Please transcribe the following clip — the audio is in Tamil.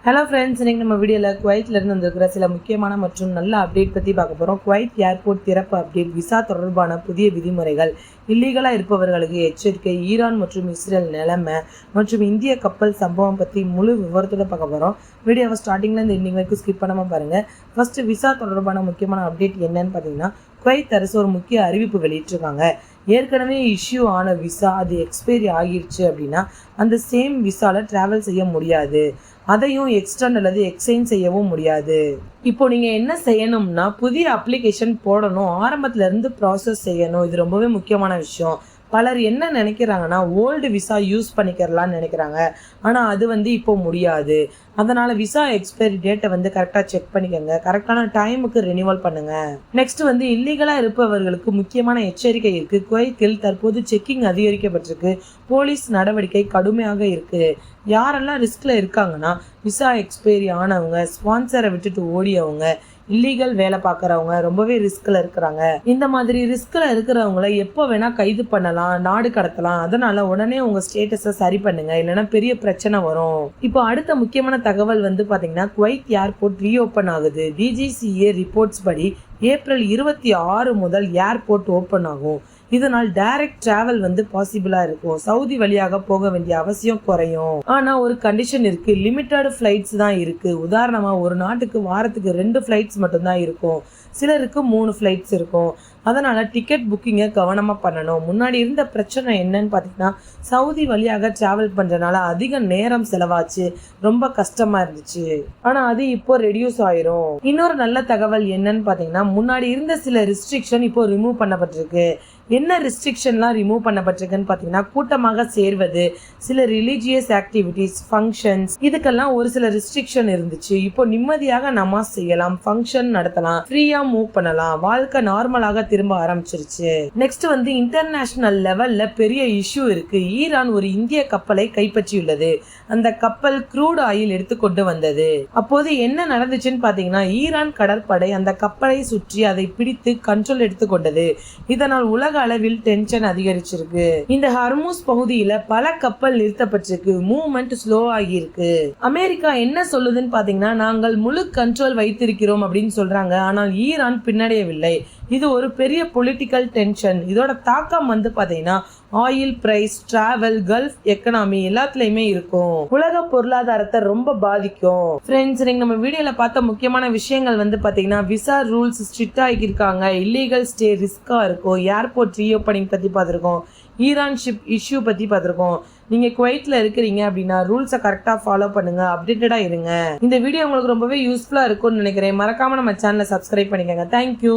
ஹலோ ஃப்ரெண்ட்ஸ், இன்றைக்கி நம்ம வீடியோவில் குவைத்திலிருந்து வந்திருக்கிற சில முக்கியமான மற்றும் நல்ல அப்டேட் பற்றி பார்க்க போகிறோம். குவைத் ஏர்போர்ட் திறப்பு அப்டேட், விசா தொடர்பான புதிய விதிமுறைகள், இல்லீகலாக இருப்பவர்களுக்கு எச்சரிக்கை, ஈரான் மற்றும் இஸ்ரேல் நிலைமை மற்றும் இந்திய கப்பல் சம்பவம் பற்றி முழு விவரத்தோடு பார்க்க போகிறோம். வீடியோவை ஸ்டார்டிங்லேருந்து எண்டிங் வரைக்கும் ஸ்கிப் பண்ணாமல் பாருங்கள். ஃபஸ்ட்டு விசா தொடர்பான முக்கியமான அப்டேட் என்னன்னு பார்த்தீங்கன்னா, குவைத் அரசு ஒரு முக்கிய அறிவிப்பு வெளியிட்டிருக்காங்க. ஏற்கனவே இஷ்யூ ஆன விசா அது எக்ஸ்பைரி ஆகிருச்சு அப்படின்னா அந்த சேம் விசாவில் ட்ராவல் செய்ய முடியாது. அதையும் எக்ஸ்டெண்ட் அல்லது எக்ஸ்சேஞ்ச் செய்யவும் முடியாது. இப்போ நீங்கள் என்ன செய்யணும்னா, புதிய அப்ளிகேஷன் போடணும், ஆரம்பத்துலேருந்து ப்ராசஸ் செய்யணும். இது ரொம்பவே முக்கியமான விஷயம். பலர் என்ன நினைக்கிறாங்கன்னா, ஓல்டு விசா யூஸ் பண்ணிக்கிறலான்னு நினைக்கிறாங்க. ஆனால் அது இப்போ முடியாது. அதனால் விசா எக்ஸ்பைரி டேட்டை கரெக்டாக செக் பண்ணிக்கோங்க. கரெக்டான டைமுக்கு ரெனியூவல் பண்ணுங்கள். நெக்ஸ்ட் இல்லீகலாக இருப்பவர்களுக்கு முக்கியமான எச்சரிக்கை இருக்குது. குவைத்தில் தற்போது செக்கிங் அதிகரிக்கப்பட்டிருக்கு. போலீஸ் நடவடிக்கை கடுமையாக இருக்குது. யாரெல்லாம் ரிஸ்கில் இருக்காங்கன்னா, விசா எக்ஸ்பைரி ஆனவங்க, ஸ்பான்சரை விட்டுட்டு ஓடியவங்க, இல்லீகல் வேலை பார்க்குறவங்க, ரொம்பவே ரிஸ்கில் இருக்கிறாங்க. இந்த மாதிரி ரிஸ்கில் இருக்கிறவங்கள எப்போ வேணால் கைது பண்ணலாம், நாடு கடத்தலாம். அதனால உடனே உங்கள் ஸ்டேட்டஸை சரி பண்ணுங்க, இல்லைன்னா பெரிய பிரச்சனை வரும். இப்போ அடுத்த முக்கியமான தகவல் பார்த்தீங்கன்னா, குவைத் ஏர்போர்ட் ரீஓப்பன் ஆகுது. டிஜிசிஏ ரிப்போர்ட்ஸ் படி ஏப்ரல் 26 முதல் ஏர்போர்ட் ஓப்பன் ஆகும். இதனால் டைரக்ட் டிராவல் பாசிபிளா இருக்கும். சவுதி வழியாக போக வேண்டிய அவசியம் குறையும். ஆனா ஒரு கண்டிஷன் இருக்கு. லிமிட்டட் ஃபிளைட்ஸ் தான் இருக்கு. உதாரணமா ஒரு நாட்டுக்கு வாரத்துக்கு 2 ஃபிளைட்ஸ் மட்டும்தான் இருக்கும். சிலருக்கு 3 ஃபிளைட்ஸ் இருக்கும். அதனால டிக்கெட் புக்கிங்கை கவனமா பண்ணணும். முன்னாடி இருந்த பிரச்சனை என்னன்னு பார்த்தீங்கன்னா, சவுதி வழியாக டிராவல் பண்றதுனால அதிக நேரம் செலவாச்சு, ரொம்ப கஷ்டமா இருந்துச்சு. ஆனா அது இப்போ ரெடியூஸ் ஆயிரும். இன்னொரு நல்ல தகவல் என்னன்னு பார்த்தீங்கன்னா, முன்னாடி இருந்த சில ரெஸ்ட்ரிக்ஷன் இப்போ ரிமூவ் பண்ணப்பட்டிருக்கு. என்ன ரெஸ்ட்ரிக்ஷன்லாம் ரிமூவ் பண்ணப்பட்டிருக்குன்னு பார்த்தீங்கன்னா, கூட்டமாக சேர்வது, சில ரிலீஜியஸ் ஆக்டிவிட்டீஸ், ஃபங்க்ஷன்ஸ், இதுக்கெல்லாம் ஒரு சில ரெஸ்ட்ரிக்ஷன் இருந்துச்சு. இப்போ நிம்மதியாக நமாஸ் செய்யலாம், ஃபங்க்ஷன் நடத்தலாம், ஃப்ரீயா மூவ் பண்ணலாம், வாழ்க்கை நார்மலாக திரும்ப ஆரம்பிச்சிருச்சு. நெக்ஸ்ட் இன்டர்நேஷனல் லெவல்ல பெரிய இஷ்யூ இருக்கு. ஈரான் ஒரு இந்திய கப்பலை கைப்பற்றியுள்ளது. அந்த கப்பல் க்ரூட் ஆயில் எடுத்துக்கொண்டு வந்தது. அப்போது என்ன நடந்துச்சுன்னு பார்த்தீங்கன்னா, ஈரான் கடற்படை அந்த கப்பலை சுற்றி அதை பிடித்து கண்ட்ரோல் எடுத்துக்கொண்டது. இதனால் உலக அளவில் டென்ஷன் அதிகரிச்சிருக்கு. இந்த ஹர்மூஸ் பகுதியில பல கப்பல் நிறுத்தப்பட்டிருக்கு. மூவ்மெண்ட் ஸ்லோ ஆகியிருக்கு. அமெரிக்கா என்ன சொல்லுதுன்னு பாத்தீங்கன்னா, நாங்கள் முழு கண்ட்ரோல் வைத்திருக்கிறோம் அப்படின்னு சொல்றாங்க. ஆனால் ஈரான் பின்னடையவில்லை. இது ஒரு பெரிய பொலிட்டிக்கல் டென்ஷன். இதோட தாக்கம் பாத்தீங்கன்னா, oil price, travel, gulf economy எல்லாத்துலயுமே இருக்கும். உலக பொருளாதாரத்தை ரொம்ப பாதிக்கும். ஃப்ரெண்ட்ஸ், நீங்க நம்ம வீடியோல பார்த்த முக்கியமான விஷயங்கள் பாத்தீங்கன்னா, விசா ரூல்ஸ் ஸ்ட்ரிக்ட் ஆகியிருக்காங்க, இல்லீகல் ஸ்டே ரிஸ்கா இருக்கும், ஏர்போர்ட் ரீஓப்பனிங் பத்தி பார்த்திருக்கோம், ஈரான் ஷிப் இஷ்யூ பத்தி பார்த்திருக்கோம். நீங்க குவைத்ல இருக்கிறீங்க அப்படின்னா ரூல்ஸை கரெக்டா ஃபாலோ பண்ணுங்க, அப்டேட்டடா இருங்க. இந்த வீடியோ உங்களுக்கு ரொம்பவே யூஸ்ஃபுல்லா இருக்கும்னு நினைக்கிறேன். மறக்காம நம்ம சேனலை சப்ஸ்கிரைப் பண்ணிக்கோங்க. தேங்க்யூ.